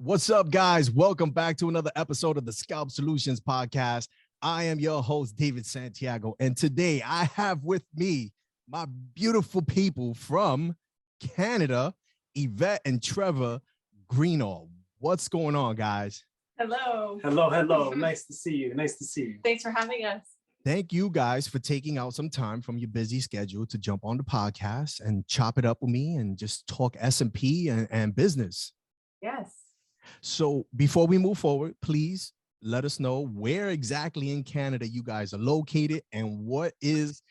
What's up, guys? Welcome back to another episode of the Scalp Solutions podcast. I am your host, David Santiago, and today I have with me my beautiful people from Canada, Yvette and Trevor Greenall. What's going on, guys? Hello. Hello. Nice to see you. Thanks for having us. Thank you guys for taking out some time from your busy schedule to jump on the podcast and chop it up with me and just talk SMP and business. Yes. So before we move forward, please let us know where exactly in Canada you guys are located and what is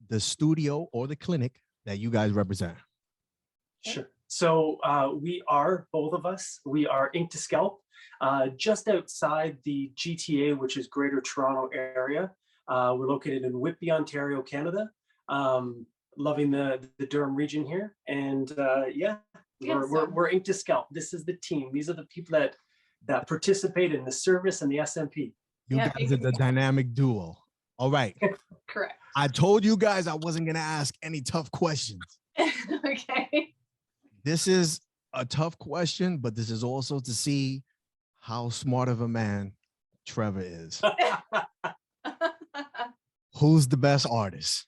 the studio or the clinic that you guys represent. Sure. So we are, both of us, we are Ink2scalp, just outside the GTA, which is Greater Toronto area. We're located in Whitby, Ontario, Canada. Loving the Durham region here. And we're Ink2scalp. This is the team. These are the people that participate in the service and the SMP. You guys are the dynamic duo. All right. Correct. I told you guys I wasn't going to ask any tough questions. Okay. This is a tough question, but this is also to see how smart of a man Trevor is. Who's the best artist?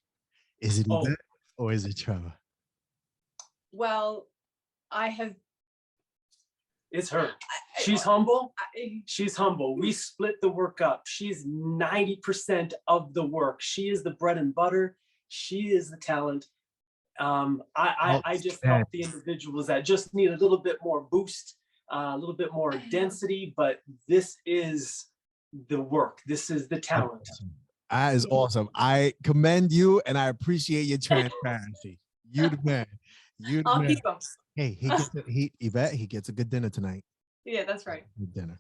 Is it Yvette or is it Trevor? Well, It's her. She's humble. She's humble. We split the work up. She's 90% of the work. She is the bread and butter. She is the talent. I just help the individuals that just need a little bit more boost, a little bit more density, but this is the work. This is the talent. That is awesome. I commend you and I appreciate your transparency. You the man. You the man. Hey, Yvette, he gets a good dinner tonight. Yeah, that's right. Good dinner.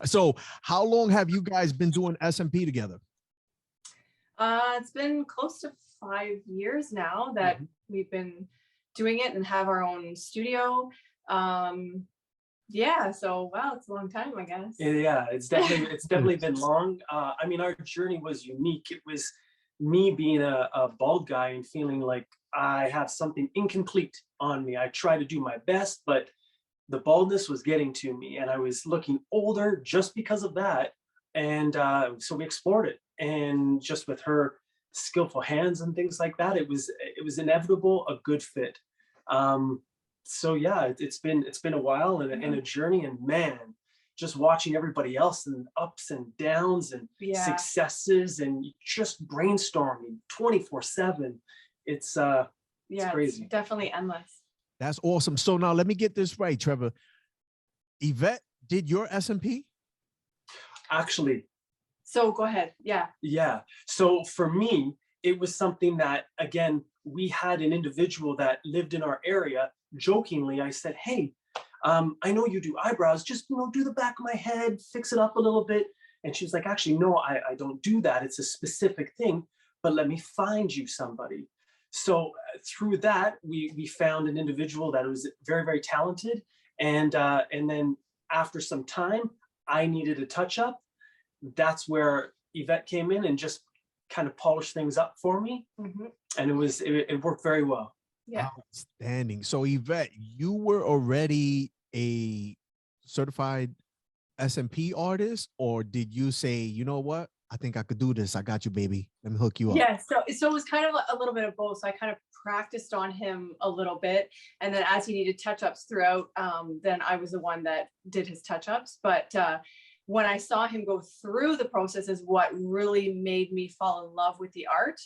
So how long have you guys been doing SMP together? It's been close to 5 years now that we've been doing it and have our own studio. Yeah, so wow, it's a long time, I guess. Yeah, it's definitely been long. I mean, our journey was unique. It was me being a bald guy and feeling like I have something incomplete on me. I try to do my best, but the baldness was getting to me and I was looking older just because of that. And so we explored it, and just with her skillful hands and things like that, it was inevitable, a good fit. So yeah, it's been a while and a journey, and man, just watching everybody else and ups and downs and successes and just brainstorming 24/7. It's crazy. It's definitely endless. That's awesome. So now let me get this right, Trevor. Yvette did your SMP? Actually. So go ahead. Yeah. Yeah. So for me, it was something that, again, we had an individual that lived in our area. Jokingly, I said, hey, I know you do eyebrows, just, do the back of my head, fix it up a little bit. And she was like, actually, no, I don't do that. It's a specific thing, but let me find you somebody. So through that, we found an individual that was very, very talented. And then after some time, I needed a touch up. That's where Yvette came in and just kind of polished things up for me. And it worked very well. Yeah. Outstanding. So Yvette, you were already a certified SMP artist, or did you say, you know what? I think I could do this. I got you, baby. Let me hook you up. Yeah, so it was kind of a little bit of both. So I kind of practiced on him a little bit. And then as he needed touch-ups throughout, then I was the one that did his touch-ups. But when I saw him go through the process is what really made me fall in love with the art.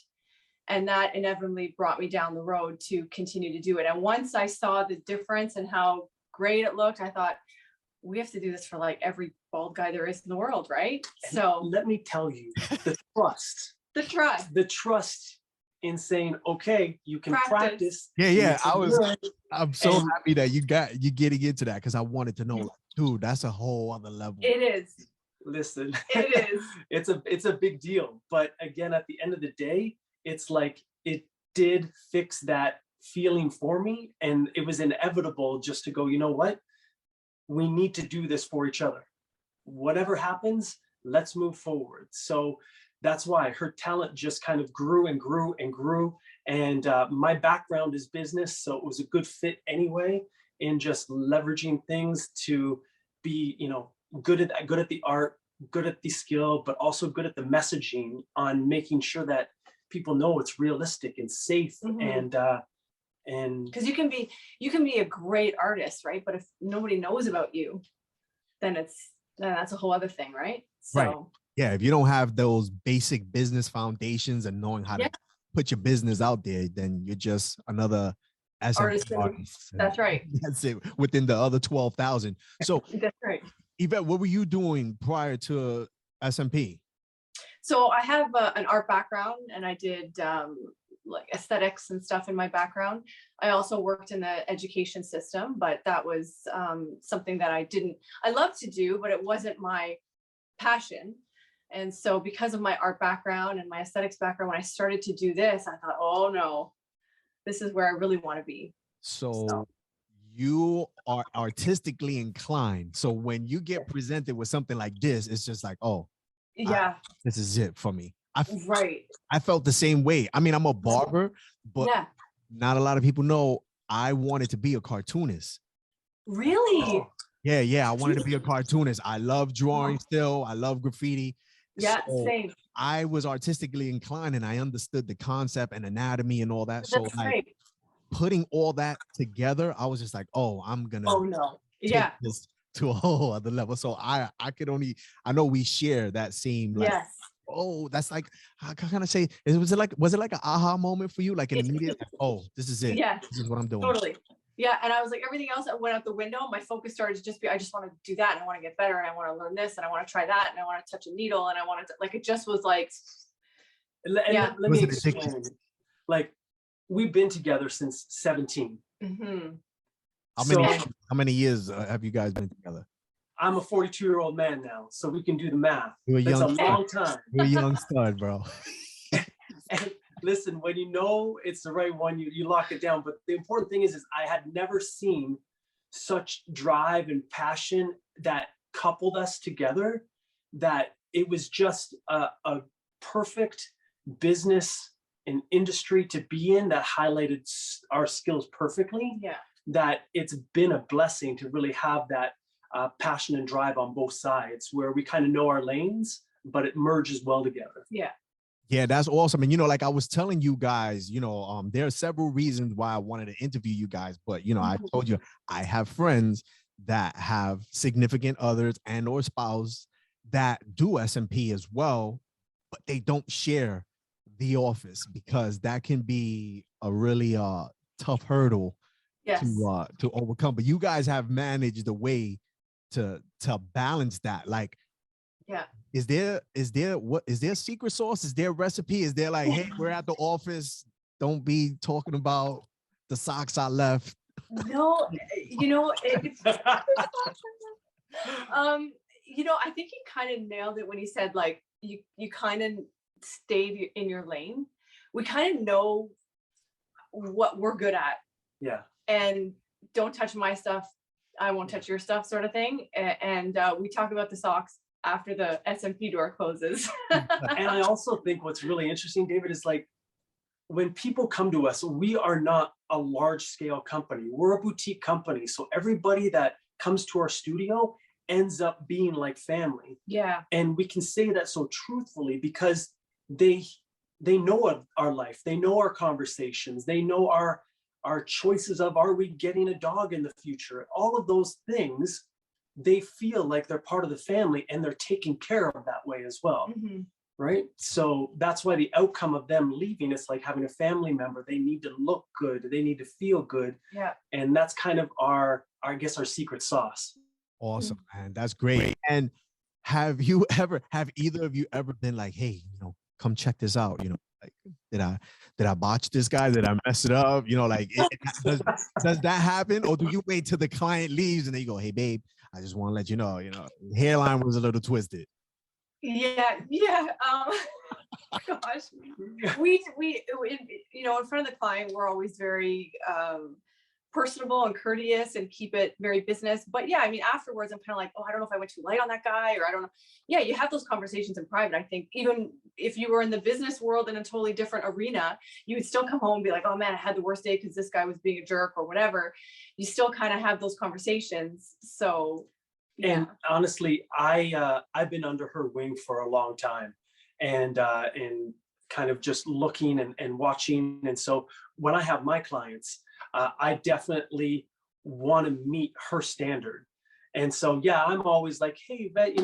And that inevitably brought me down the road to continue to do it. And once I saw the difference and how great it looked, I thought, we have to do this for like every bald guy there is in the world, right? And so let me tell you, the trust in saying, okay, you can practice. Yeah. I'm so happy that you're getting into that, because I wanted to know, like, dude, that's a whole other level. It is. Listen, it is. it's a big deal. But again, at the end of the day, it's like it did fix that feeling for me, and it was inevitable just to go, you know what? We need to do this for each other. Whatever happens, let's move forward. So that's why her talent just kind of grew and grew and grew. And my background is business, so it was a good fit anyway. in just leveraging things to be, good at the art, good at the skill, but also good at the messaging on making sure that people know it's realistic and safe. And because you can be a great artist, right? But if nobody knows about you, then that's a whole other thing, right? So Right. Yeah, if you don't have those basic business foundations and knowing how to put your business out there, then you're just another SMP artist. That's right. That's it, within the other 12,000. So that's right. Yvette, what were you doing prior to SMP? So I have an art background, and I did like aesthetics and stuff in my background. I also worked in the education system, but that was something that I loved to do, but it wasn't my passion. And so because of my art background and my aesthetics background, when I started to do this, I thought, oh no, this is where I really want to be. So you are artistically inclined. So when you get presented with something like this, it's just like, oh, yeah, this is it for me. I felt the same way. I mean, I'm a barber, but not a lot of people know I wanted to be a cartoonist. Really? Yeah. I wanted to be a cartoonist. I love drawing still. I love graffiti. Yeah, so same. I was artistically inclined, and I understood the concept and anatomy and all that. So like putting all that together, I was just like, oh, I'm gonna take this to a whole other level. So I know we share that same like, oh, that's like, how can I say, was it like an aha moment for you? Like an immediate, like, oh, this is it. Yeah, this is what I'm doing. Totally. Yeah. And I was like, everything else that went out the window, my focus started to just be, I just want to do that. And I want to get better. And I want to learn this. And I want to try that. And I want to touch a needle. And I wanted to, like, it just was like, let me explain. Like, we've been together since 17. How many years have you guys been together? I'm a 42-year-old man now, so we can do the math. That's a long time. You're a young stud, bro. And listen, when you know it's the right one, you lock it down. But the important thing is I had never seen such drive and passion that coupled us together, that it was just a perfect business and industry to be in that highlighted our skills perfectly. Yeah. That it's been a blessing to really have that passion and drive on both sides, where we kind of know our lanes, but it merges well together. Yeah, that's awesome. And like I was telling you guys, there are several reasons why I wanted to interview you guys, but I told you I have friends that have significant others and or spouse that do SMP as well, but they don't share the office, because that can be a really tough hurdle to overcome. But you guys have managed a way to balance that. Like, is there a secret sauce? Is there a recipe? Is there like, hey, we're at the office, don't be talking about the socks I left? No, I think he kind of nailed it when he said, like, you kind of stayed in your lane. We kind of know what we're good at. Yeah. And don't touch my stuff, I won't touch your stuff, sort of thing. And we talk about the socks after the SMP door closes. And I also think what's really interesting, David, is like, when people come to us, we are not a large scale company. We're a boutique company. So everybody that comes to our studio ends up being like family. Yeah. And we can say that so truthfully because they know our life. They know our conversations. They know our choices of, are we getting a dog in the future? All of those things, they feel like they're part of the family and they're taken care of that way as well. Mm-hmm. Right? So that's why the outcome of them leaving is like having a family member. They need to look good. They need to feel good. Yeah. And that's kind of our secret sauce. Awesome, man. That's great. And have either of you ever been like, hey, come check this out? Like, did I botch this guy? Did I mess it up? Like, does that happen? Or do you wait till the client leaves and then you go, hey, babe, I just want to let you know, hairline was a little twisted. Yeah. Gosh, we in front of the client, we're always very personable and courteous and keep it very business. But yeah, I mean, afterwards, I'm kind of like, oh, I don't know if I went too light on that guy, or I don't know. Yeah, you have those conversations in private. I think even if you were in the business world in a totally different arena, you would still come home and be like, oh man, I had the worst day because this guy was being a jerk or whatever. You still kind of have those conversations. So yeah. And honestly, I've been under her wing for a long time, and kind of just looking and watching. And so when I have my clients, I definitely want to meet her standard. And so, yeah, I'm always like, hey, Yvette,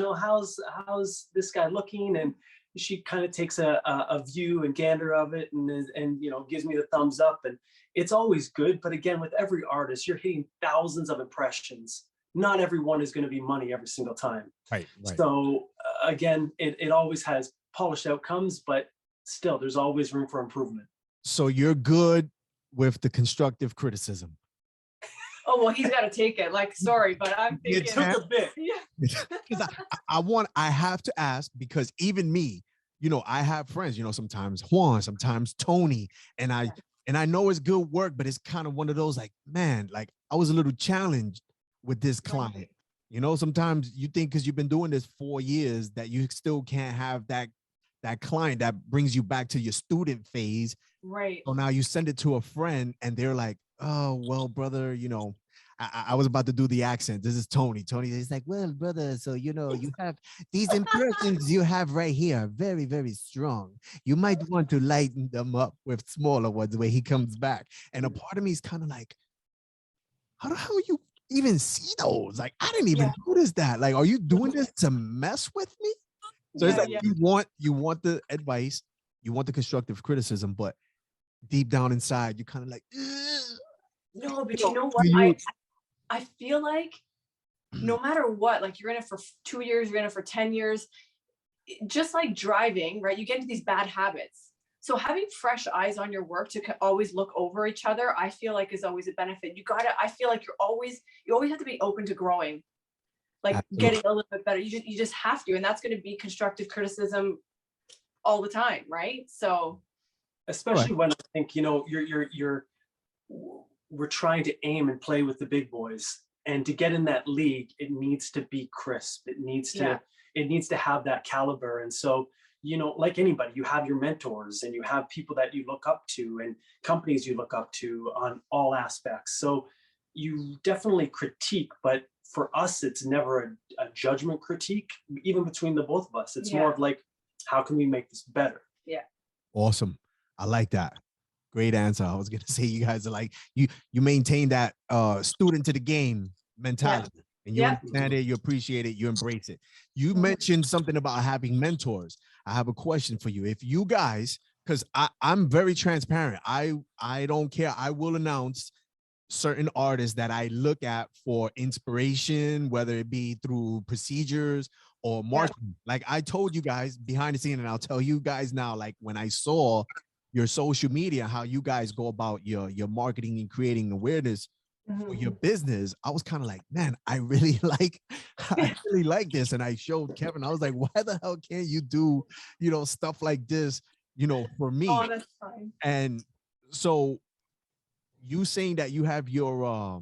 how's this guy looking? And she kind of takes a view and gander of it, and gives me the thumbs up. And it's always good. But again, with every artist, you're hitting thousands of impressions. Not everyone is going to be money every single time. Right. So again, it always has polished outcomes, but still, there's always room for improvement. So you're good with the constructive criticism. Oh, well, he's got to take it. Like, sorry, but I'm thinking. It took a bit. Yeah. Because I have to ask, because even me, I have friends, sometimes Juan, sometimes Tony, and I know it's good work, but it's kind of one of those like, man, like I was a little challenged with this client. Sometimes you think because you've been doing this 4 years that you still can't have that client that brings you back to your student phase. Right. So now you send it to a friend and they're like, oh, well, brother, I was about to do the accent. This is Tony. Tony is like, well, brother, so, you have these impressions you have right here, very, very strong. You might want to lighten them up with smaller ones where he comes back. And a part of me is kind of like, how the hell you even see those? Like, I didn't even notice that. Like, are you doing this to mess with me? So it's like you want the advice, you want the constructive criticism, but deep down inside, you're kind of like, ugh. No, but you know what? I feel like no matter what, like you're in it for 2 years, you're in it for 10 years, just like driving, right? You get into these bad habits. So having fresh eyes on your work to always look over each other, I feel like is always a benefit. I feel like you always have to be open to growing, like Absolutely. Getting a little bit better. You just have to, and that's going to be constructive criticism all the time, right? So, especially when I think we're trying to aim and play with the big boys, and to get in that league, it needs to be crisp. It needs to have that caliber. And so, like anybody, you have your mentors and you have people that you look up to and companies you look up to on all aspects. So you definitely critique, but for us, it's never a judgment critique, even between the both of us. It's more of like, how can we make this better? Yeah. Awesome. I like that. Great answer. I was going to say, you guys are like, you maintain that student to the game mentality, and you understand it, you appreciate it, you embrace it. You mentioned something about having mentors. I have a question for you. If you guys, because I'm very transparent, I don't care. I will announce certain artists that I look at for inspiration, whether it be through procedures or marketing. Like I told you guys behind the scene, and I'll tell you guys now, like when I saw your social media, how you guys go about your marketing and creating awareness for your business, I was kind of like, man, I really like this. And I showed Kevin, I was like, why the hell can't you do, stuff like this, for me? Oh, that's fine. And so you saying that you have your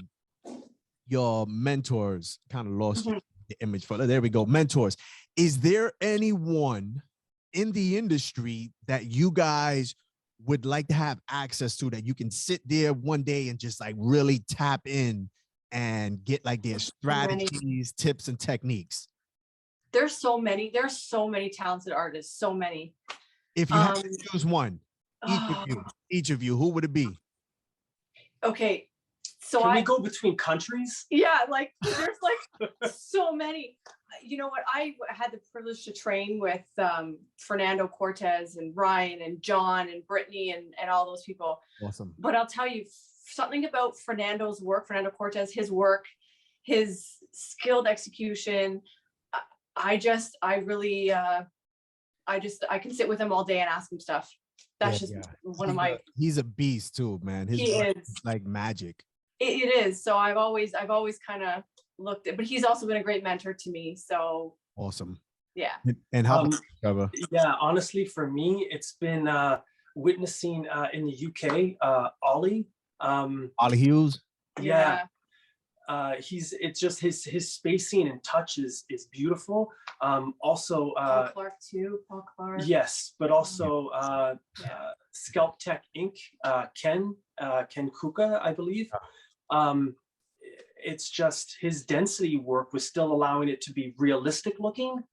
mentors, kind of lost the image for, there we go, mentors. Is there anyone in the industry that you guys would like to have access to, that you can sit there one day and just like really tap in and get like their strategies, tips, and techniques? There's so many talented artists, so many. If you had to choose one, each of you, who would it be? Okay, so can we go between countries? Yeah, like there's like so many. You know what? I had the privilege to train with Fernando Cortez and Ryan and John and Brittany and all those people. Awesome. But I'll tell you something about Fernando's work, Fernando Cortez, his work, his skilled execution. I can sit with him all day and ask him stuff. That's one of my. He's a beast too, man. He is like magic. It is. So I've always kind of looked at, but he's also been a great mentor to me. So awesome. Yeah. And how about Trevor? Yeah, honestly, for me, it's been witnessing in the UK, Ollie. Ollie Hughes. Yeah. It's just his spacing and touch is beautiful. Also Paul Clark too. Paul Clark. yes, but also Scalp Tech Inc. Ken Kuka, I believe. It's just his density work was still allowing it to be realistic looking.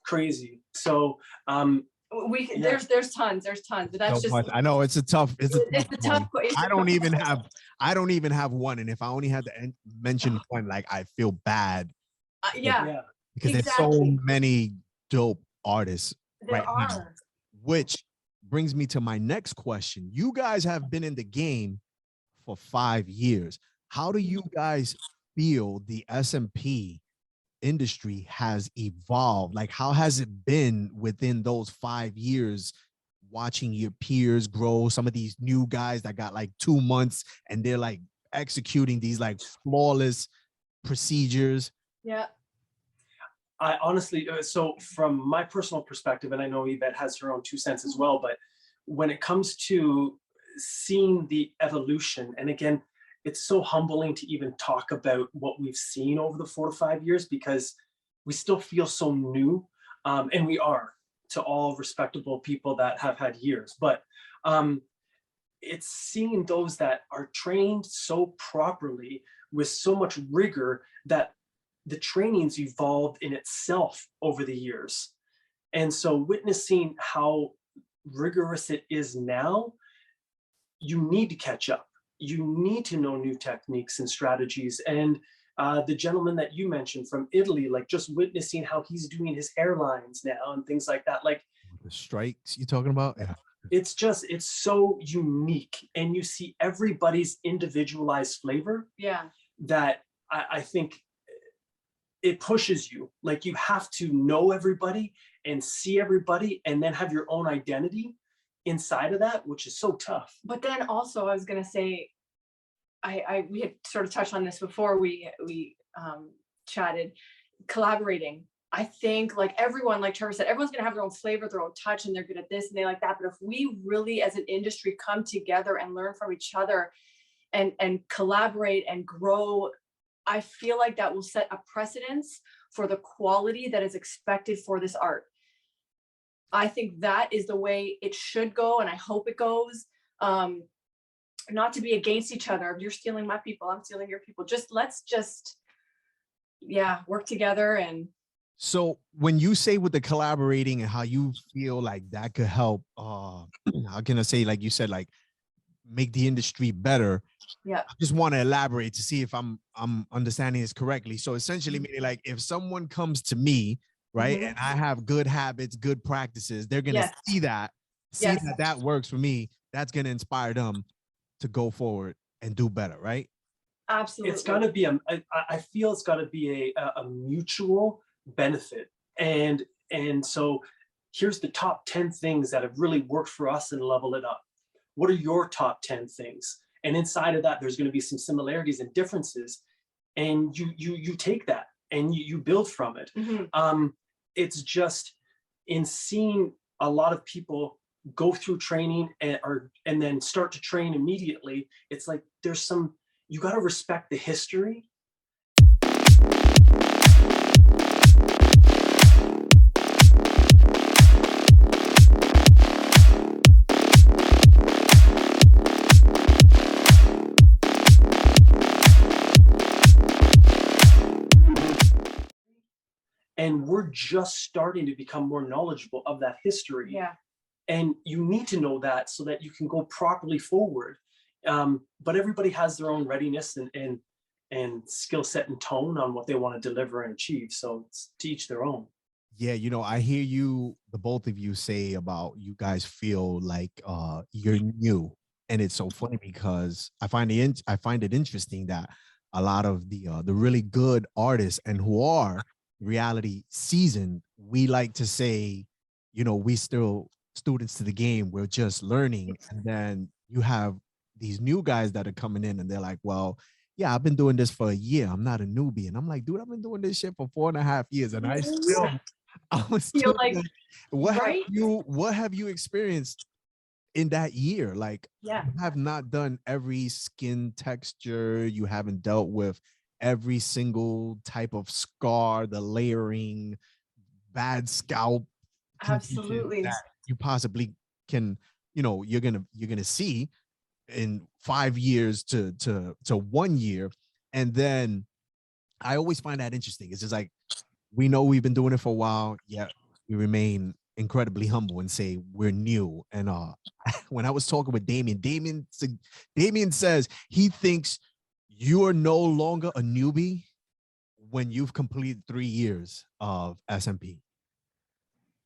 Crazy. So there's tons, but that's just I know it's a tough tough one. I don't even have one, and if I only had to mention one, like I feel bad. Because there's so many dope artists now. Which brings me to my next question. You guys have been in the game for 5 years. How do you guys feel the SMP industry has evolved? Like, how has it been within those 5 years, watching your peers grow, some of these new guys that got like 2 months and they're like executing these like flawless procedures? Yeah. I honestly, so from my personal perspective, and I know Yvette has her own 2 cents as well, but when it comes to seeing the evolution, and again, it's so humbling to even talk about what we've seen over the 4 to 5 years, because we still feel so new, and we are, to all respectable people that have had years. But it's seeing those that are trained so properly with so much rigor that the training's evolved in itself over the years. And so witnessing how rigorous it is now, you need to catch up. You need to know new techniques and strategies. And the gentleman that you mentioned from Italy, like just witnessing how he's doing his hairlines now and things like that, like the strikes you're talking about. Yeah. It's so unique, and you see everybody's individualized flavor. Yeah. That I think it pushes you. Like, you have to know everybody and see everybody and then have your own identity inside of that, which is so tough. But then also I was going to say, we had sort of touched on this before we chatted, collaborating. I think, like everyone, like Trevor said, everyone's going to have their own flavor, their own touch, and they're good at this and they like that. But if we really, as an industry, come together and learn from each other and collaborate and grow, I feel like that will set a precedence for the quality that is expected for this art. I think that is the way it should go, and I hope it goes. Not to be against each other. You're stealing my people, I'm stealing your people. Let's work together. And so when you say with the collaborating and how you feel like that could help, how can I say, like you said, like make the industry better. Yeah. I just want to elaborate to see if I'm understanding this correctly. So essentially, meaning like if someone comes to me, right, and I have good habits, good practices, they're gonna see that works for me. That's gonna inspire them to go forward and do better, right? Absolutely. It's gotta be I feel it's gotta be a mutual benefit. And so here's the top 10 things that have really worked for us and level it up. What are your top 10 things? And inside of that, there's going to be some similarities and differences, and you take that and you build from it. It's just in seeing a lot of people go through training and then start to train immediately. It's like you got to respect the history. And we're just starting to become more knowledgeable of that history. Yeah. And you need to know that so that you can go properly forward. But everybody has their own readiness and skill set and tone on what they want to deliver and achieve. So it's to each their own. Yeah, I hear you, the both of you, say about you guys feel like you're new. And it's so funny because I find it interesting that a lot of the really good artists and who are reality seasoned, we like to say, we still students to the game, we're just learning. And then you have these new guys that are coming in and they're like, well, yeah, I've been doing this for a year, I'm not a newbie. And I'm like, dude, I've been doing this shit for 4.5 years and I'm still feel like what have you experienced in that year? Like, Yeah. you have not done every skin texture. You haven't dealt with every single type of scar, the layering, bad scalp condition Absolutely. that you possibly can, you're gonna see in 5 years to 1 year. And then I always find that interesting. It's just like, we know we've been doing it for a while, yet we remain incredibly humble and say we're new. And when I was talking with Damien says he thinks you are no longer a newbie when you've completed 3 years of SMP.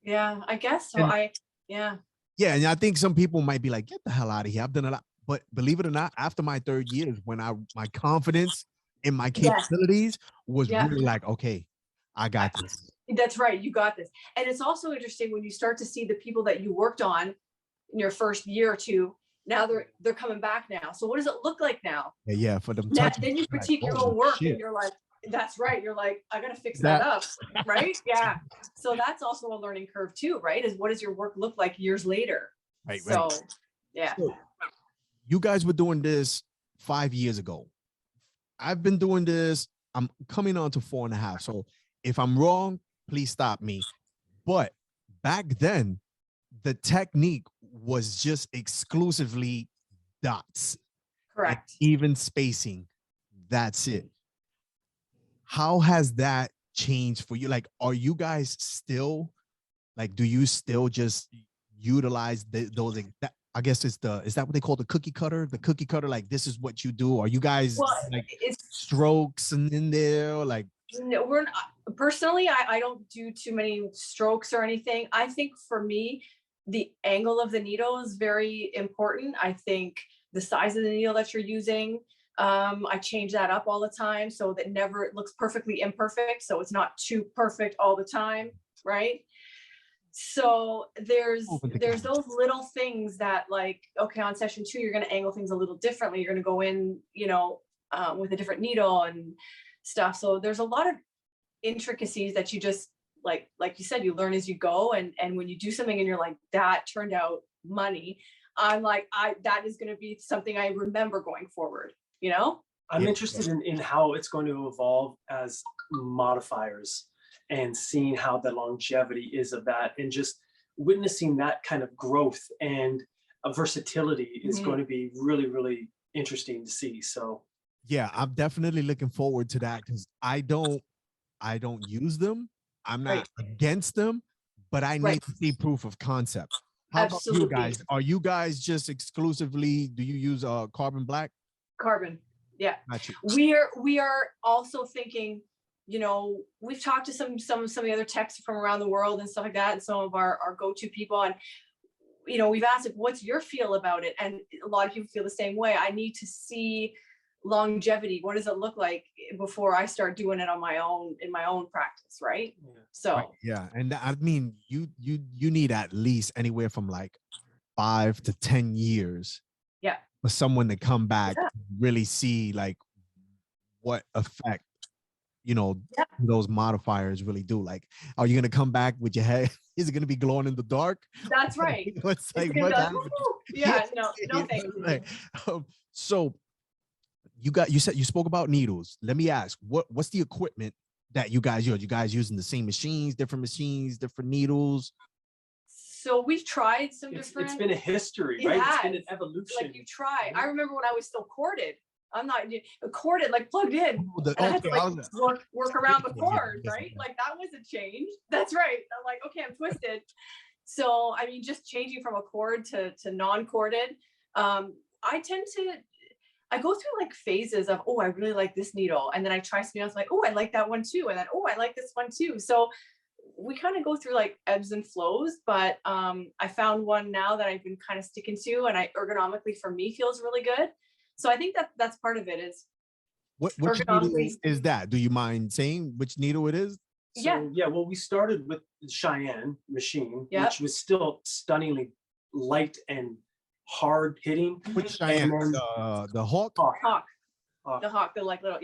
Yeah, I guess so. And yeah. yeah, and I think some people might be like, get the hell out of here. I've done a lot. But believe it or not, after my 3rd year, when my confidence in my capabilities was really like, okay, I got this. That's right. You got this. And it's also interesting when you start to see the people that you worked on in your first year or two. Now they're coming back now. So what does it look like now? Yeah, for them. Then you critique your own work and you're like, that's right. You're like, I got to fix that up. Right. Yeah. So that's also a learning curve too, right? Is what does your work look like years later? Right. So, yeah. So, you guys were doing this 5 years ago. I've been doing this. I'm coming on to 4.5. So if I'm wrong, please stop me. But back then, the technique was just exclusively dots. Correct. Even spacing. That's it. How has that changed for you? Like, are you guys still, like, do you still just utilize those? I guess is that what they call the cookie cutter? The cookie cutter, like, this is what you do. Are you guys like strokes and in there? Like, no, we're not, personally, I don't do too many strokes or anything. I think for me, the angle of the needle is very important. I think the size of the needle that you're using, I change that up all the time so that never it looks perfectly imperfect. So it's not too perfect all the time, right? So there's those little things that, like, okay, on session 2, you're going to angle things a little differently. You're going to go in, with a different needle and stuff. So there's a lot of intricacies that you just, like you said, you learn as you go. And when you do something and you're like, that turned out money, I'm like, that is going to be something I remember going forward, I'm interested in how it's going to evolve as modifiers, and seeing how the longevity is of that, and just witnessing that kind of growth and versatility is going to be really, really interesting to see. So yeah, I'm definitely looking forward to that, because I don't use them. I'm not against them, but I need to see proof of concept. How about you guys? Are you guys just exclusively, do you use carbon black? Carbon, yeah. We are also thinking, we've talked to some of the other techs from around the world and stuff like that, and some of our go-to people, and we've asked, like, what's your feel about it? And a lot of people feel the same way. I need to see longevity. What does it look like before I start doing it on my own, in my own practice, right? So yeah, and I mean, you need at least anywhere from like 5 to 10 years for someone to come back and really see like what effect those modifiers really do. Like, are you gonna come back with your head? Is it gonna be glowing in the dark? That's right. It's like, what happened? Yeah, no thank you. Like, so you said you spoke about needles. Let me ask, what's the equipment that you guys use? You guys using the same machines, different needles? So we've tried some different. It's been a history, right? It's been an evolution. Like, you try. I remember when I was still corded. I'm not corded, like plugged in. I had to work around the cord, right? Like, that was a change. That's right. I'm like, okay, I'm twisted. So I mean, just changing from a cord to non-corded. I go through like phases of, oh, I really like this needle, and then I try something else, like, oh, I like that one too, and then, oh, I like this one too. So we kind of go through like ebbs and flows, but I found one now that I've been kind of sticking to, and ergonomically for me feels really good. So I think that's part of it is. Which needle is that? Do you mind saying which needle it is? So, well, we started with the Cheyenne machine, which was still stunningly light and hard hitting. Which Cheyenne? The Hawk? Hawk. The Hawk, the like little,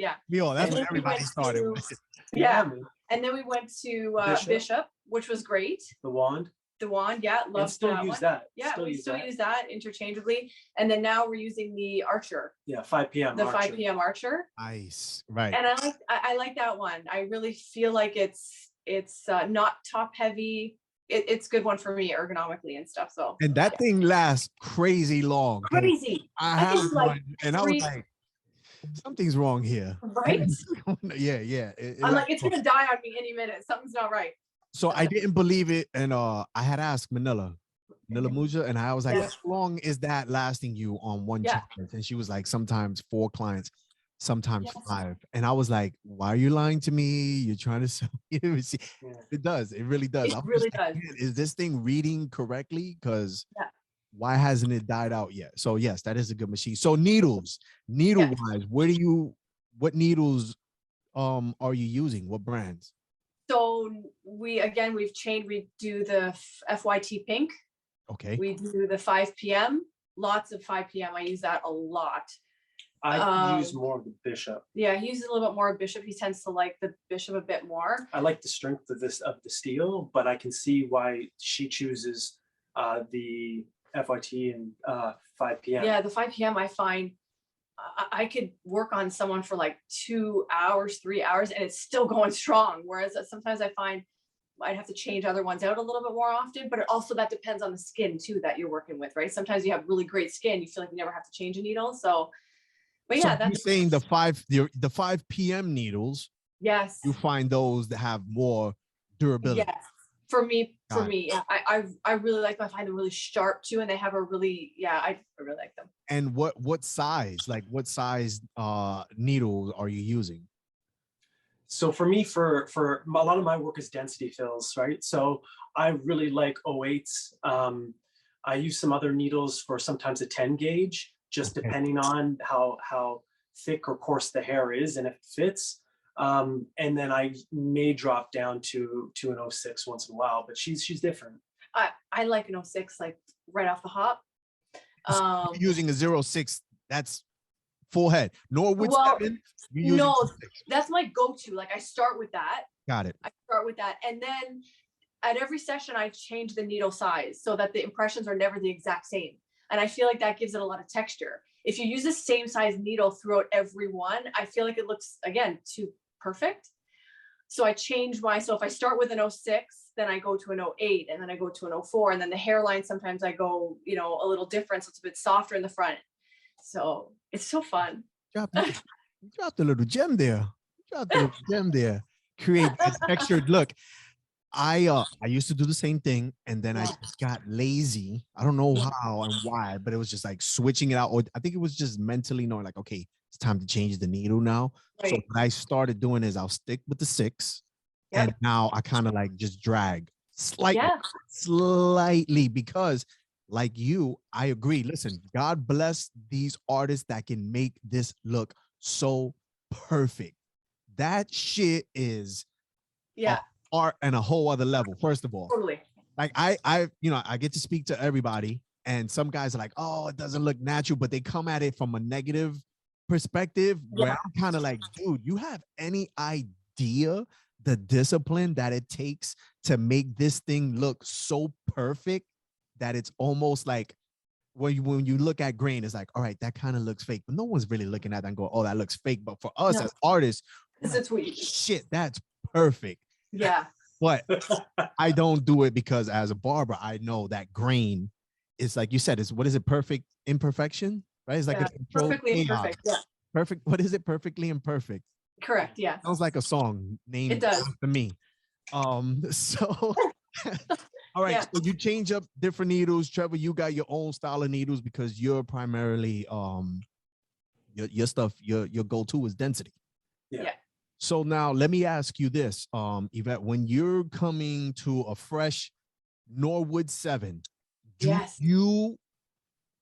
that's what everybody started with. Yeah. And then we went to Bishop, which was great. The wand. The wand, yeah, And love still that use one. that. Yeah, we use still that. use that interchangeably. And then now we're using the Archer, Yeah, 5 p.m. the Archer. 5 p.m. Archer. Nice, right? And I like that one. I really feel like it's not top heavy. It's a good one for me ergonomically and stuff. So And that thing lasts crazy long. crazy. I have think, one, like, and I was like, something's wrong here. Right? Yeah. I'm like, it's gonna die on me any minute. Something's not right. So I didn't believe it, and I had asked Manila Muja, and I was like, Yeah. how long is that lasting you on one Yeah. challenge? And she was like, sometimes 4 clients, sometimes Yes. 5. And I was like, why are you lying to me? You're trying to sell me. Yeah. It does. It really does. It I'm really just like, does. man, is this thing reading correctly? Because Yeah. why hasn't it died out yet? So yes, that is a good machine. So needles, needle-wise, what needles are you using? What brands? So we've changed. We do the FYT pink. Okay. We do the 5 p.m. Lots of 5 p.m. I use that a lot. I use more of the Bishop. Yeah, he uses a little bit more of Bishop. He tends to like the Bishop a bit more. I like the strength of the steel, but I can see why she chooses the FYT and 5 p.m. Yeah, the 5 p.m. I find I could work on someone for like 2 hours, 3 hours, and it's still going strong. Whereas sometimes I find I'd have to change other ones out a little bit more often, but also that depends on the skin too that you're working with, right? Sometimes you have really great skin, you feel like you never have to change a needle. So, but yeah, so you're saying the 5 p.m. needles, yes, you find those that have more durability. yes. For me, yeah, I really like them. I find them really sharp too, and they have a really, I really like them. And what size, needles are you using? So for me, for a lot of my work is density fills, right? So I really like 08s. I use some other needles for sometimes a 10 gauge, just depending on how thick or coarse the hair is and if it fits. And then I may drop down to an 06 once in a while, but she's different. I like an 06, like right off the hop. Using a 06, that's full head. Norwood 7. No, that's my go-to. Like I start with that. Got it. I start with that, and then at every session I change the needle size so that the impressions are never the exact same. And I feel like that gives it a lot of texture. If you use the same size needle throughout every one, I feel like it looks, again, too perfect. So I change so if I start with an 06, then I go to an 08, and then I go to an 04, and then the hairline, sometimes I go, a little different. So it's a bit softer in the front. So it's so fun. You dropped a little gem there. Create a textured look. I used to do the same thing, and then I just got lazy. I don't know how and why, but it was just like switching it out. Or I think it was just mentally knowing like, okay, it's time to change the needle now. Right. So what I started doing is I'll stick with the 6, and now I kind of like just drag slightly, because like you, I agree. Listen, God bless these artists that can make this look so perfect. That shit is art and a whole other level. First of all, totally. Like I get to speak to everybody, and some guys are like, oh, it doesn't look natural, but they come at it from a negative perspective, where I'm kind of like, dude, you have any idea the discipline that it takes to make this thing look so perfect that it's almost like when you look at grain, it's like, all right, that kind of looks fake, but no one's really looking at that and go, oh, that looks fake. But for us as artists, it's like, shit, that's perfect. Yeah. But I don't do it because as a barber, I know that grain is, like you said, what is it? Perfect imperfection, right? It's like a perfectly imperfect. Yeah. Perfect. What is it? Perfectly imperfect. Correct. Yeah. Sounds like a song named after me. So all right. So you change up different needles. Trevor, you got your own style of needles because you're primarily your stuff, your go-to is density. Yeah. So now let me ask you this, Yvette, when you're coming to a fresh Norwood 7, do you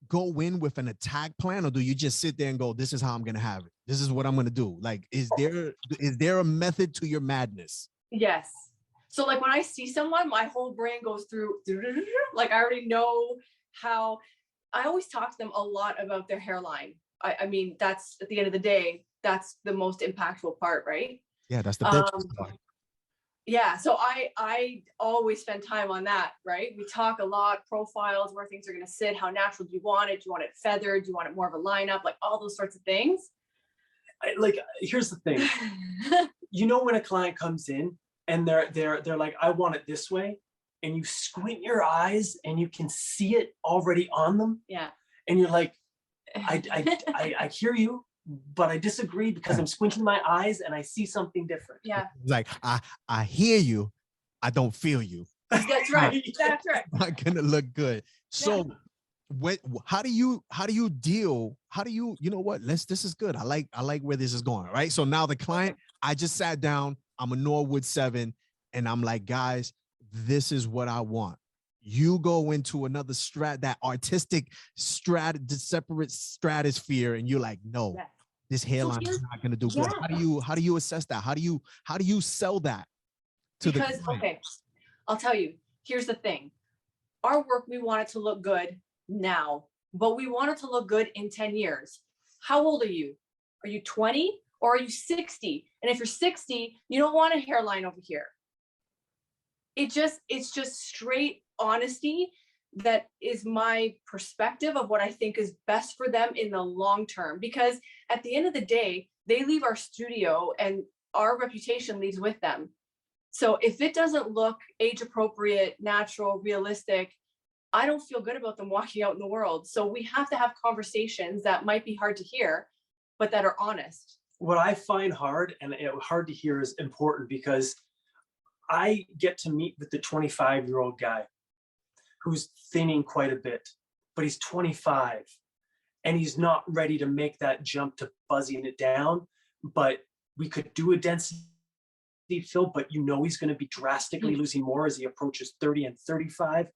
go in with an attack plan, or do you just sit there and go, this is how I'm going to have it? This is what I'm going to do. Like, is there a method to your madness? Yes. So like when I see someone, my whole brain goes through, like I already know how. I always talk to them a lot about their hairline. I mean, that's at the end of the day, that's the most impactful part, right? Yeah, that's the business part. Yeah, so I always spend time on that, right? We talk a lot, profiles, where things are going to sit, how natural do you want it? Do you want it feathered? Do you want it more of a lineup? Like all those sorts of things. Here's the thing. You know, when a client comes in and they're like, I want it this way, and you squint your eyes and you can see it already on them. Yeah. And you're like, I hear you, but I disagree because I'm squinting my eyes and I see something different. Yeah. Like, I hear you, I don't feel you. That's right. That's right. Not gonna look good. So how do you deal? How do you know what? This is good. I like where this is going. Right. So now the client, I just sat down, I'm a Norwood 7, and I'm like, guys, this is what I want. You go into another that artistic separate stratosphere, and you're like, no, this hairline is not going to do good. How do you assess that? How do you sell that to the client? Okay, I'll tell you. Here's the thing. Our work, we want it to look good now, but we want it to look good in 10 years. How old are you? Are you 20 or are you 60? And if you're 60, you don't want a hairline over here. It's just straight honesty. That is my perspective of what I think is best for them in the long term, because at the end of the day, they leave our studio and our reputation leaves with them. So if it doesn't look age appropriate, natural, realistic, I don't feel good about them walking out in the world. So we have to have conversations that might be hard to hear, but that are honest. What I find hard to hear is important, because I get to meet with the 25-year-old guy who's thinning quite a bit, but he's 25 and he's not ready to make that jump to buzzing it down. But we could do a density fill, but you know he's going to be drastically losing more as he approaches 30 and 35.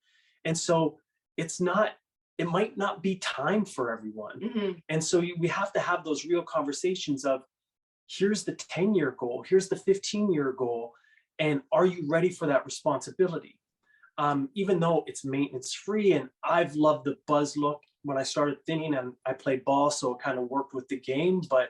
And so it might not be time for everyone. Mm-hmm. And so we have to have those real conversations of, here's the 10-year goal, here's the 15-year goal, and are you ready for that responsibility? Even though it's maintenance free, and I've loved the buzz look when I started thinning, and I played ball, so it kind of worked with the game. But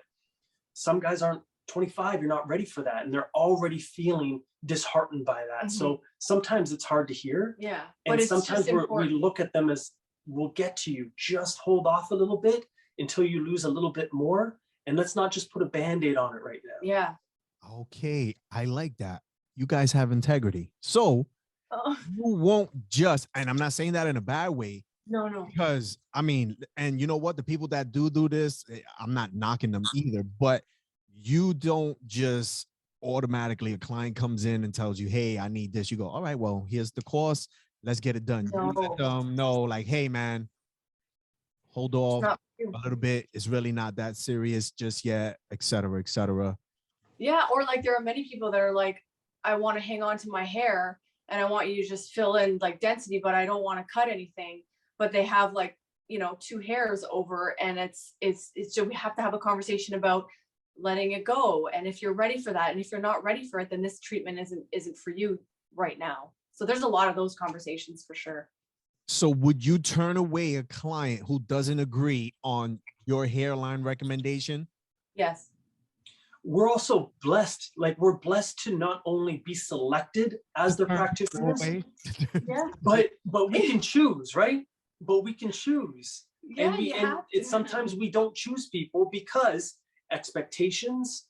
some guys aren't 25, you're not ready for that, and they're already feeling disheartened by that. Mm-hmm. So sometimes it's hard to hear. Yeah. And sometimes we look at them as, we'll get to you, just hold off a little bit until you lose a little bit more. And let's not just put a Band-Aid on it right now. Yeah. Okay. I like that. You guys have integrity. So you won't just, and I'm not saying that in a bad way. No. Because I mean, and you know what? The people that do this, I'm not knocking them either, but you don't just automatically, a client comes in and tells you, hey, I need this. You go, all right, well, here's the cost. Let's get it done. No. You let them know, like, hey, man, hold off a little bit. It's really not that serious just yet, et cetera, et cetera. Yeah. Or like, there are many people that are like, I want to hang on to my hair and I want you to just fill in like density, but I don't want to cut anything. But they have like, 2 hairs over, and it's so we have to have a conversation about letting it go. And if you're ready for that, and if you're not ready for it, then this treatment isn't for you right now. So there's a lot of those conversations for sure. So would you turn away a client who doesn't agree on your hairline recommendation? Yes. We're also blessed. Like, we're blessed to not only be selected as the practitioners, but we can choose, right? But we can choose. Yeah, and sometimes we don't choose people because expectations,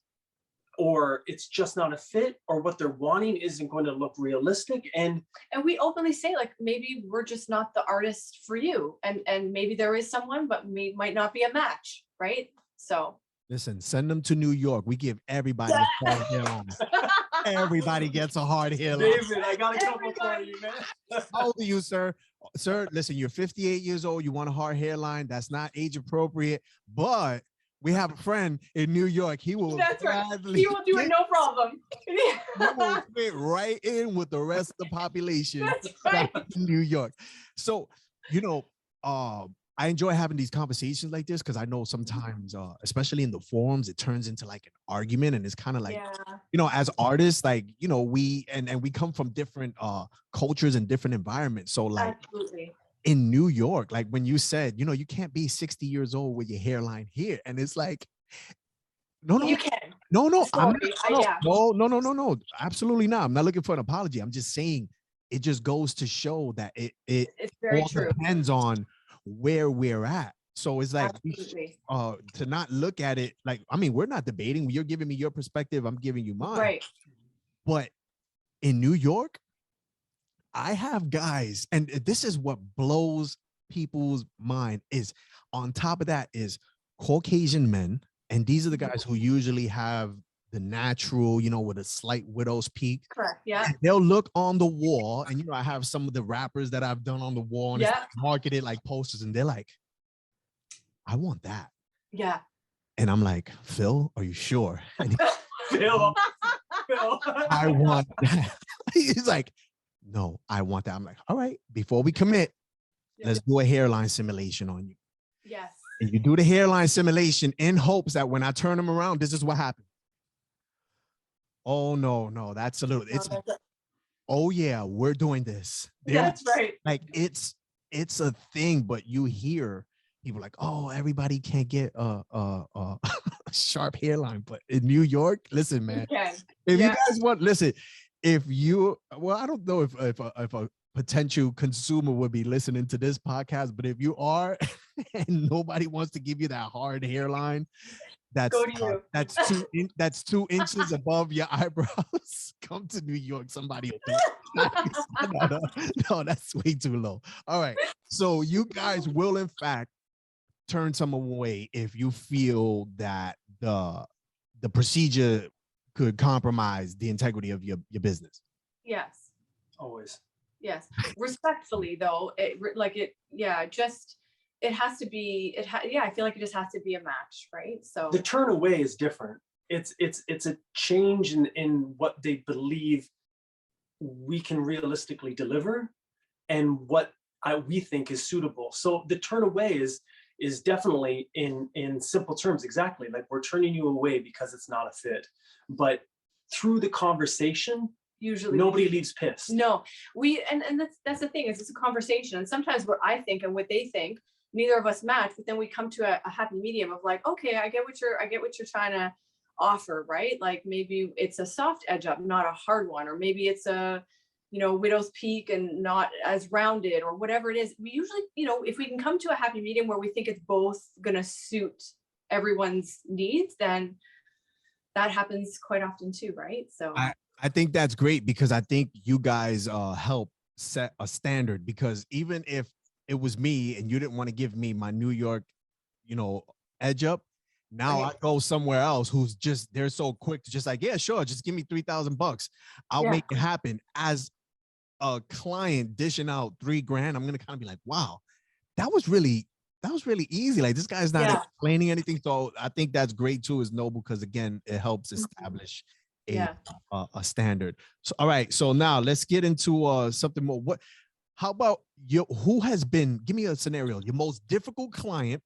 or it's just not a fit, or what they're wanting isn't going to look realistic. And we openly say, like, maybe we're just not the artist for you, and maybe there is someone, but might not be a match, right? So listen, send them to New York. We give everybody a hard hairline. Everybody gets a hard hairline. David, I got a couple for you, man. How old are you, sir? Sir, listen, you're 58 years old. You want a hard hairline. That's not age appropriate, but we have a friend in New York. He will He will do it, no problem. He will fit right in with the rest of the population in New York. So, I enjoy having these conversations like this, because I know sometimes, especially in the forums, it turns into like an argument, and it's kind of like, as artists, like, we come from different cultures and different environments. So like, absolutely. In New York, like when you said, you can't be 60 years old with your hairline here, and it's like, no, you can. No, I'm Sorry, not, yeah, no, absolutely not. I'm not looking for an apology. I'm just saying it just goes to show that it it's very all true. depends on where we're at. So it's like Absolutely. to not look at it like, I mean, we're not debating. You're giving me your perspective. I'm giving you mine. Right. But in New York, I have guys, and this is what blows people's mind is on top of that is Caucasian men. And these are the guys who usually have the natural, with a slight widow's peak. Correct. Yeah. And they'll look on the wall, and I have some of the rappers that I've done on the wall, and it's Yeah. marketed like posters, and they're like, I want that. Yeah. And I'm like, Phil, are you sure? And Phil. I want that. He's like, no, I want that. I'm like, all right, before we commit, let's do a hairline simulation on you. Yes. And you do the hairline simulation in hopes that when I turn them around, this is what happened. Oh, no, that's a little, oh yeah, we're doing this. That's right. Like it's a thing, but you hear people like, oh, everybody can't get a sharp hairline. But in New York, listen, man, if you guys want, listen, I don't know if a potential consumer would be listening to this podcast, but if you are and nobody wants to give you that hard hairline, that's 2 inches above your eyebrows, come to New York. Somebody will think, no, that's way too low. All right. So you guys will in fact turn someone away if you feel that the procedure could compromise the integrity of your business. Yes. Always. Yes. Respectfully though, it has to be, I feel like it just has to be a match, right? So the turn away is different. It's a change in what they believe we can realistically deliver and what we think is suitable. So the turn away is definitely in simple terms, exactly like we're turning you away because it's not a fit. But through the conversation, usually nobody leaves pissed. No, and that's the thing, is it's a conversation. And sometimes what I think and what they think, neither of us match, but then we come to a happy medium of like, okay, I get what you're trying to offer, right? Like maybe it's a soft edge up, not a hard one, or maybe it's a widow's peak and not as rounded, or whatever it is. We usually, if we can come to a happy medium where we think it's both gonna suit everyone's needs, then that happens quite often too, right? So I think that's great, because I think you guys help set a standard, because even if it was me and you didn't want to give me my New York, edge up, now I go somewhere else who's they're so quick to just like, yeah, sure, just give me $3,000. I'll make it happen. As a client dishing out $3,000, I'm gonna kind of be like, wow, that was really easy. Like this guy's not explaining anything. So I think that's great too, is noble, because again, it helps establish a standard. So all right, so now let's get into something more. How about give me a scenario, your most difficult client,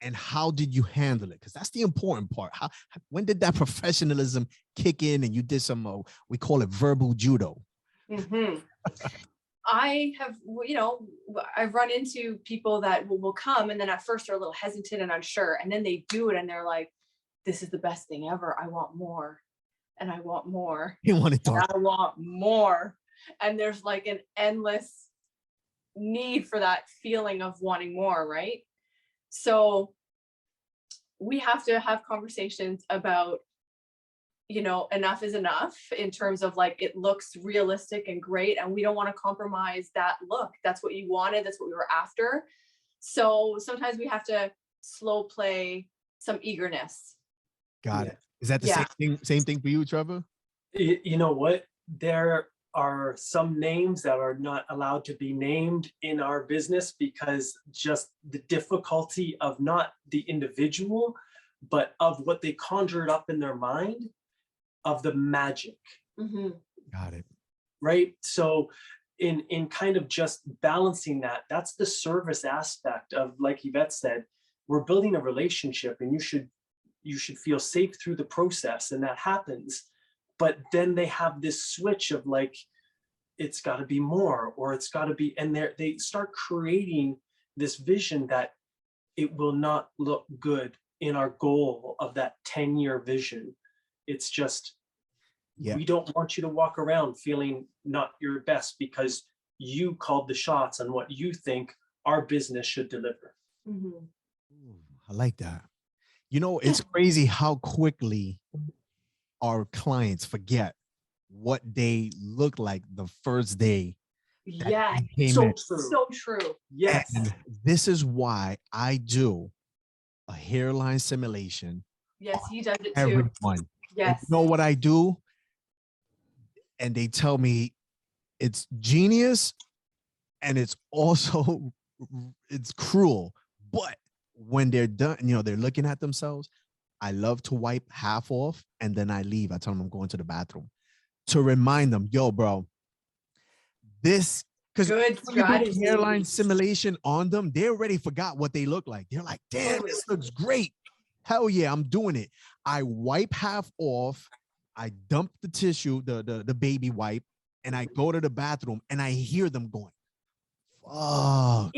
and how did you handle it? Because that's the important part. When did that professionalism kick in and you did some we call it verbal judo? Mm-hmm. I have, I've run into people that will come, and then at first they're a little hesitant and unsure, and then they do it and they're like, this is the best thing ever. I want more. And I want more. You want it done. I want more. And there's like an endless need for that feeling of wanting more, right? So we have to have conversations about, enough is enough, in terms of like, it looks realistic and great, and we don't want to compromise that look. That's what you wanted. That's what we were after. So sometimes we have to slow play some eagerness. Got it. Is that the same thing for you, Trevor? You know what? There are some names that are not allowed to be named in our business, because just the difficulty of not the individual, but of what they conjured up in their mind, of the magic. Mm-hmm. Got it. Right? So in kind of just balancing that's the service aspect of, like Yvette said, we're building a relationship, and you should feel safe through the process, and that happens. But then they have this switch of like, it's got to be more, or it's got to be, and they start creating this vision that it will not look good in our goal of that 10-year vision. It's just, Yeah. we don't want you to walk around feeling not your best because you called the shots on what you think our business should deliver. Mhm. Ooh, I like that. You know, it's crazy how quickly our clients forget what they look like the first day that Yeah, they came So in. true. so true. Yes. And this is why I do a hairline simulation. Yes, he does it too. Everyone. And Yes. you know what I do? And they tell me it's genius and it's also it's cruel. But when they're done, you know, they're looking at themselves. I love to wipe half off and then I leave. I tell them I'm going to the bathroom to remind them, yo, bro, this, because when Good you do a strategy. hairline simulation on them, they already forgot what they look like. They're like, damn, this looks great. Hell yeah, I'm doing it. I wipe half off. I dump the tissue, the baby wipe, and I go to the bathroom and I hear them going, fuck,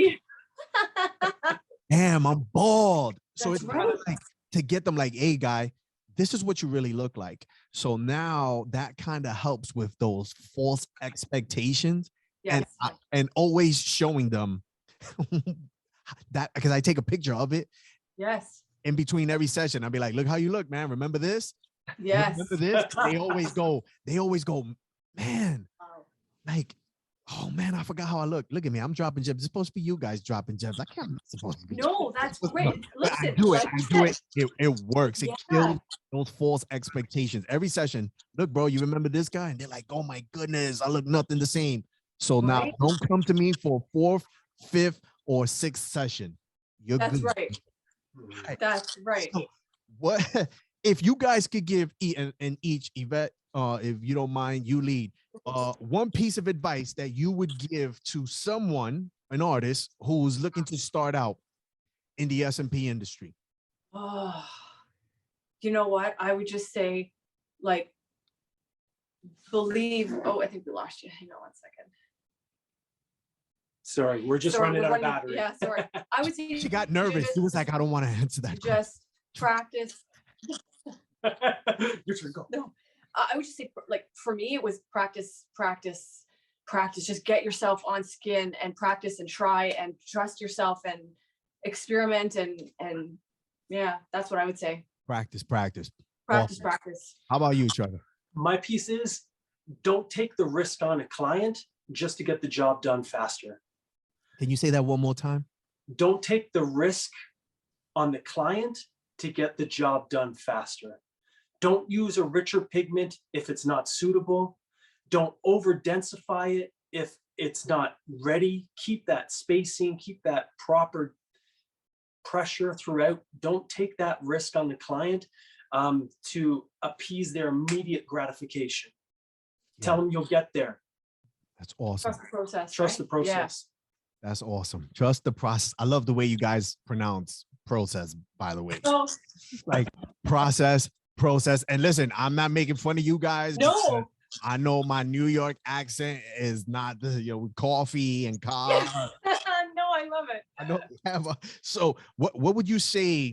damn, I'm bald. So That's it's kind of right. like to get them like, hey, guy, this is what you really look like. So now that kind of helps with those false expectations. Yes. And always showing them that, because I take a picture of it Yes. in between every session. I'll be like, look how you look, man. Remember this? Yes. Remember this? They always go, man, Wow. like, oh man, I forgot how I look. Look at me. I'm dropping gems. It's supposed to be you guys dropping gems. I can't, I'm not supposed to be. No, that's great. But I Listen, do it. like I you do said, it. It works. It Yeah. kills those false expectations. Every session, look, bro, you remember this guy? And they're like, oh my goodness, I look nothing the same. So now Right. don't come to me for fourth, fifth, or sixth session. You're That's good. right. Right. That's right. So what if you guys could give each Yvette, if you don't mind, you lead, one piece of advice that you would give to someone, an artist who's looking to start out in the SMP industry? Oh, you know what? I would just say, like, believe. Oh, I think we lost you. Hang on one second. Sorry, we're just Sorry, running we're out of running- battery. Yeah, sorry. I would say She got nervous. She was like, I don't want to answer that question. just practice. Your turn, go. No, I would just say, like, for me, it was practice, practice, practice. Just get yourself on skin and practice and try and trust yourself and experiment and yeah, that's what I would say. Practice, practice. Practice, Awesome. practice. How about you, Trevor? My piece is, don't take the risk on a client just to get the job done faster. Can you say that one more time? Don't take the risk on the client to get the job done faster. Don't use a richer pigment if it's not suitable. Don't over densify it if it's not ready. Keep that spacing, keep that proper pressure throughout. Don't take that risk on the client to appease their immediate gratification. Tell them you'll get there. That's awesome. Trust the process. Trust the right? process. That's awesome. Trust the process. I love the way you guys pronounce process, by the way. Yeah. Like process. And listen, I'm not making fun of you guys. No. I know my New York accent is not the, you know, coffee and car. No, I love it. I don't have a, so what would you say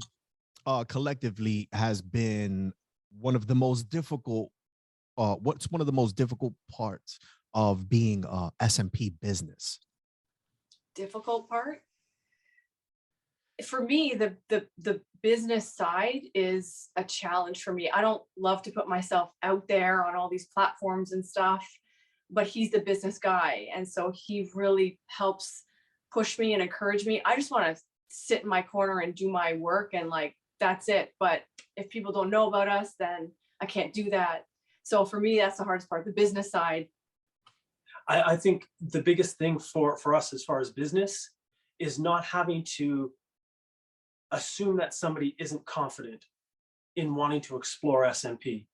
collectively has been one of the most difficult, what's one of the most difficult parts of being a SMP business? Difficult part? For me, the business side is a challenge for me. I don't love to put myself out there on all these platforms and stuff, but he's the business guy. And so he really helps push me and encourage me. I just want to sit in my corner and do my work and like, that's it. But if people don't know about us, then I can't do that. So for me, that's the hardest part, the business side. I think the biggest thing for us as far as business is not having to assume that somebody isn't confident in wanting to explore SMP.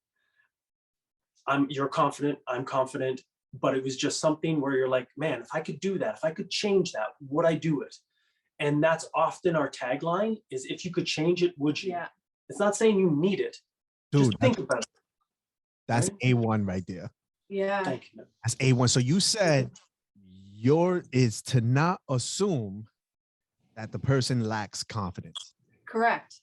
You're confident, I'm confident, but it was just something where you're like, man, if I could do that, if I could change that, would I do it? And that's often our tagline is, if you could change it, would you? Yeah. It's not saying you need it. Dude, just think about it. That's Right? A1 right there. Yeah. Thank you. That's A1. So you said your is to not assume that the person lacks confidence. Correct.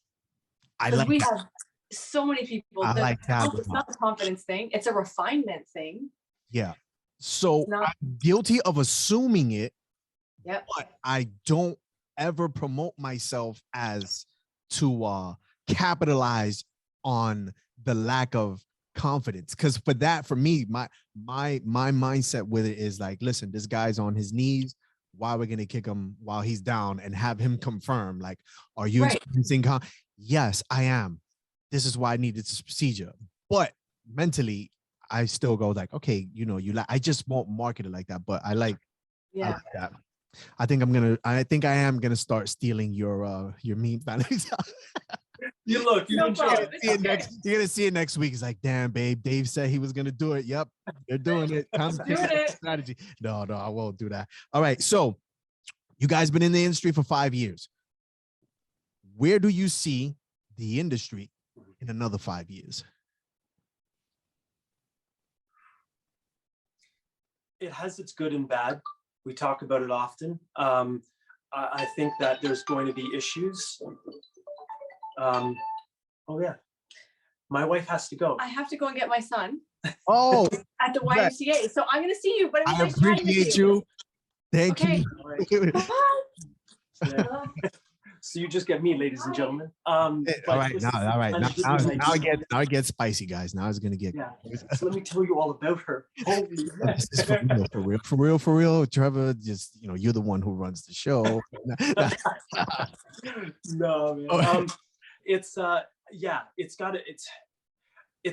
I Because like we that. have so many people. I like that. It's not a confidence thing. It's a refinement thing. Yeah. So not, I'm guilty of assuming it. Yep. But I don't ever promote myself as to capitalize on the lack of confidence. Because for me, my mindset with it is like, listen, this guy's on his knees. Why we're gonna kick him while he's down and have him confirm, like, are you experiencing yes, I am. This is why I needed this procedure. But mentally, I still go like, okay, you know, I just won't market it like that. But I like that. I think I am gonna start stealing your meme. You're gonna see it next week. It's like, damn, babe, Dave said he was gonna do it. Yep, you're doing it. Strategy. No, I won't do that. All right, so you guys been in the industry for 5 years. Where do you see the industry in another 5 years? It has its good and bad. We talk about it often. I think that there's going to be issues. Oh yeah, my wife has to go. I have to go and get my son. Oh, at the YMCA. So I'm going to see you, but I appreciate you. Thank you. Yeah. So you just get me, ladies and gentlemen. All right. Now I get spicy, guys. Now it's gonna get. Yeah. So let me tell you all about her. Holy for real. Trevor, just you're the one who runs the show. No, man. It's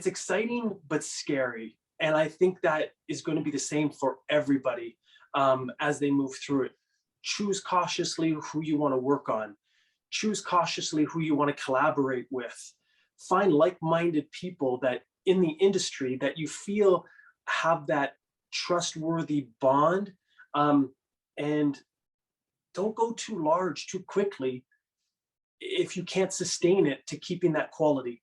exciting but scary, and I think that is going to be the same for everybody as they move through it. Choose cautiously who you want to work on. Choose cautiously who you want to collaborate with. Find like-minded people that in the industry that you feel have that trustworthy bond, and don't go too large too quickly if you can't sustain it to keeping that quality.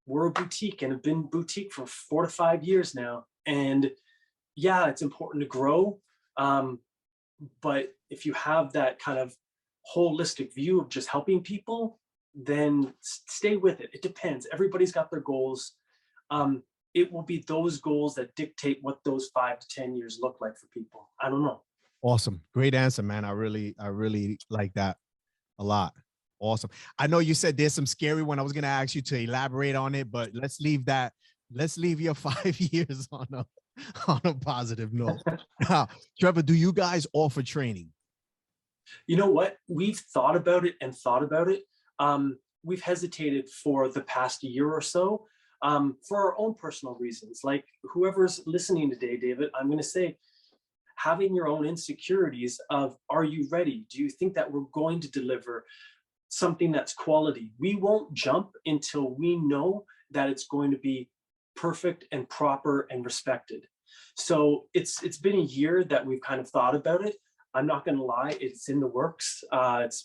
We're a boutique and have been boutique for 4 to 5 years now. And yeah, it's important to grow. But if you have that kind of holistic view of just helping people, then stay with it. It depends. Everybody's got their goals. It will be those goals that dictate what those 5 to 10 years look like for people. I don't know. Awesome. Great answer, man. I really like that a lot. Awesome. I know you said there's some scary one. I was going to ask you to elaborate on it, but let's leave that. Let's leave your 5 years on a positive note. Now, Trevor, do you guys offer training? You know what? We've thought about it. We've hesitated for the past year or so for our own personal reasons. Like whoever's listening today, David, I'm going to say, having your own insecurities of, are you ready? Do you think that we're going to deliver something that's quality? We won't jump until we know that it's going to be perfect and proper and respected. So it's been a year that we've kind of thought about it. I'm not going to lie, it's in the works.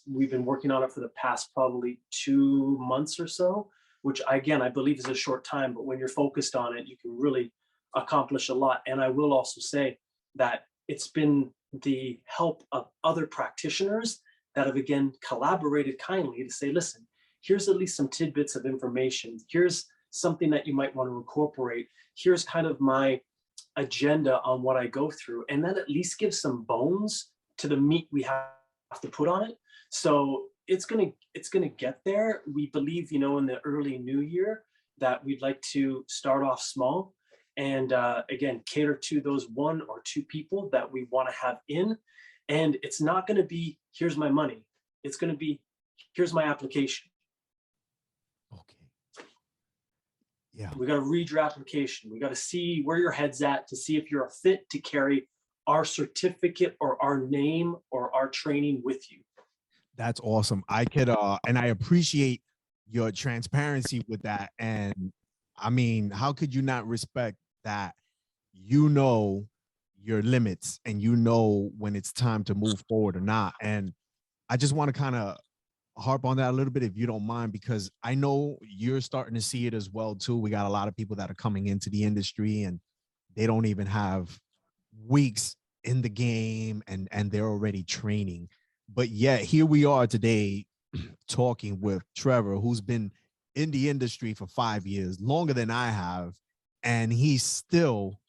We've been working on it for the past probably 2 months or so, which again, I believe is a short time, but when you're focused on it, you can really accomplish a lot. And I will also say that it's been the help of other practitioners that have again collaborated kindly to say, listen, here's at least some tidbits of information. Here's something that you might want to incorporate. Here's kind of my agenda on what I go through. And that at least gives some bones to the meat we have to put on it. So it's gonna get there. We believe, in the early new year that we'd like to start off small and again, cater to those 1 or 2 people that we want to have in. And it's not going to be, here's my money. It's going to be, here's my application. Okay. Yeah. We got to read your application. We got to see where your head's at to see if you're a fit to carry our certificate or our name or our training with you. That's awesome. I could, and I appreciate your transparency with that. And I mean, how could you not respect that? Your limits and when it's time to move forward or not. And I just want to kind of harp on that a little bit, if you don't mind, because I know you're starting to see it as well too. We got a lot of people that are coming into the industry and they don't even have weeks in the game and they're already training. But yet here we are today talking with Trevor, who's been in the industry for 5 years, longer than I have, and he still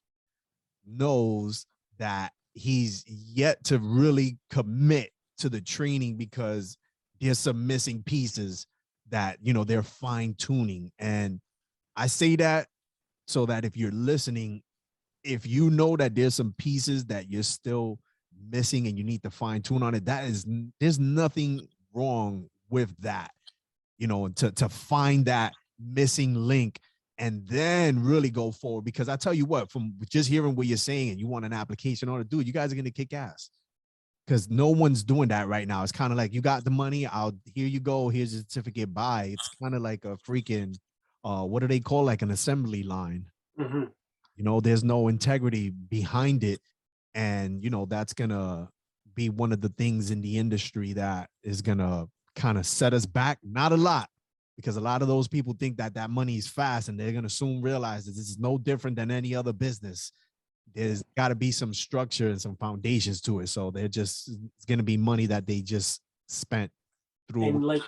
knows that he's yet to really commit to the training because there's some missing pieces that, you know, they're fine tuning. And I say that so that if you're listening, if you know that there's some pieces that you're still missing and you need to fine tune on it, there's nothing wrong with that, you know, to find that missing link and then really go forward. Because I tell you what, from just hearing what you're saying and you want an application on it, dude, you guys are going to kick ass because no one's doing that right now. It's kind of like, you got the money, here you go, here's a certificate, bye. It's kind of like a freaking, what do they call, like an assembly line? Mm-hmm. You know, there's no integrity behind it. And, you know, that's going to be one of the things in the industry that is going to kind of set us back. Not a lot, because a lot of those people think that that money is fast, and they're going to soon realize that this is no different than any other business. There's got to be some structure and some foundations to it. So it's going to be money that they just spent through. And like,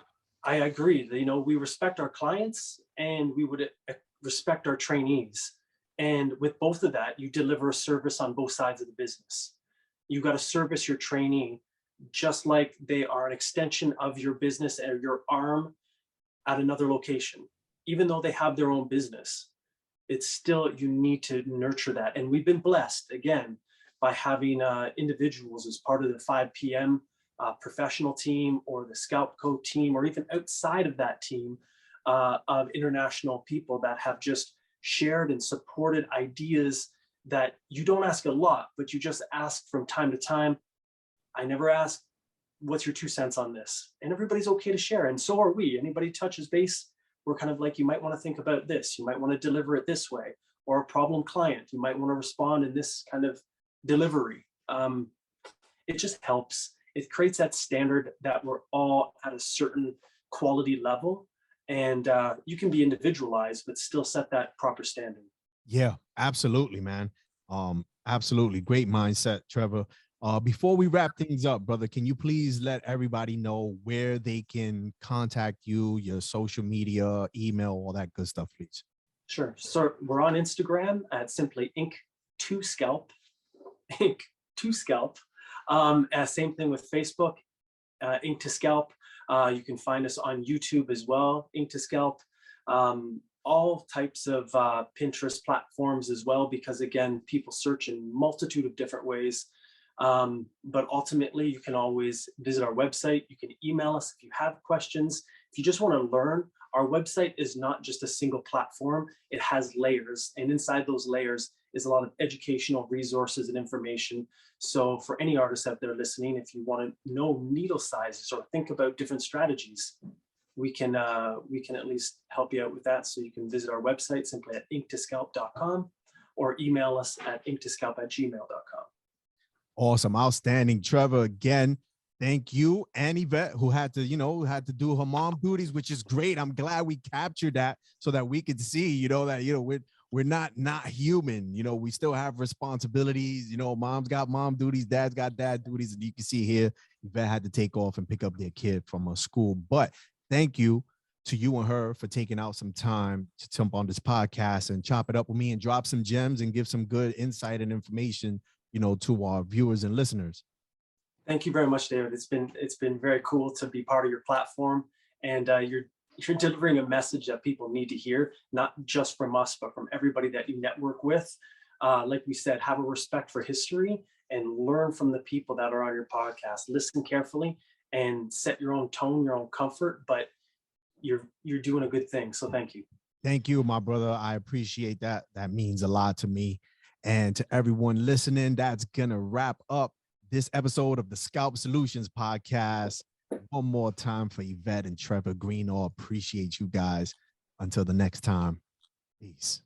I agree that, you know, we respect our clients and we would respect our trainees. And with both of that, you deliver a service on both sides of the business. You got to service your trainee just like they are an extension of your business or your arm at another location. Even though they have their own business, it's still, you need to nurture that. And we've been blessed, again, by having individuals as part of the 5 p.m. Professional team or the Scalp Co team, or even outside of that team of international people that have just shared and supported ideas that you don't ask a lot, but you just ask from time to time. I never ask, what's your 2 cents on this? And everybody's okay to share. And so are we. Anybody touches base, we're kind of like, you might want to think about this. You might want to deliver it this way. Or a problem client, you might want to respond in this kind of delivery. It just helps. It creates that standard that we're all at a certain quality level. And you can be individualized, but still set that proper standard. Yeah, absolutely, man. Absolutely. Great mindset, Trevor. Before we wrap things up, brother, can you please let everybody know where they can contact you, your social media, email, all that good stuff, please? Sure. So we're on Instagram at simply Ink2scalp, Ink2scalp. Same thing with Facebook, Ink2scalp. You can find us on YouTube as well, Ink2scalp. All types of Pinterest platforms as well, because again, people search in multitude of different ways. But ultimately, you can always visit our website. You can email us if you have questions. If you just want to learn, our website is not just a single platform. It has layers, and inside those layers is a lot of educational resources and information. So for any artists out there listening, if you want to know needle sizes or think about different strategies, we can at least help you out with that. So you can visit our website simply at ink2scalp.com or email us at ink2scalp@gmail.com. Awesome. Outstanding. Trevor, again, thank you. And Yvette, who had to do her mom duties, which is great. I'm glad we captured that so that we could see, that, we're not human. We still have responsibilities. Mom's got mom duties, dad's got dad duties. And you can see here, Yvette had to take off and pick up their kid from school. But thank you to you and her for taking out some time to jump on this podcast and chop it up with me and drop some gems and give some good insight and information, to our viewers and listeners. Thank you very much, David. It's been very cool to be part of your platform, and you're delivering a message that people need to hear, not just from us, but from everybody that you network with. Like we said, have a respect for history and learn from the people that are on your podcast. Listen carefully and set your own tone, your own comfort, but you're doing a good thing. So thank you. Thank you, my brother. I appreciate that. That means a lot to me. And to everyone listening, that's going to wrap up this episode of the Scalp Solutions podcast. One more time for Yvette and Trevor Greenall. Appreciate you guys. Until the next time, peace.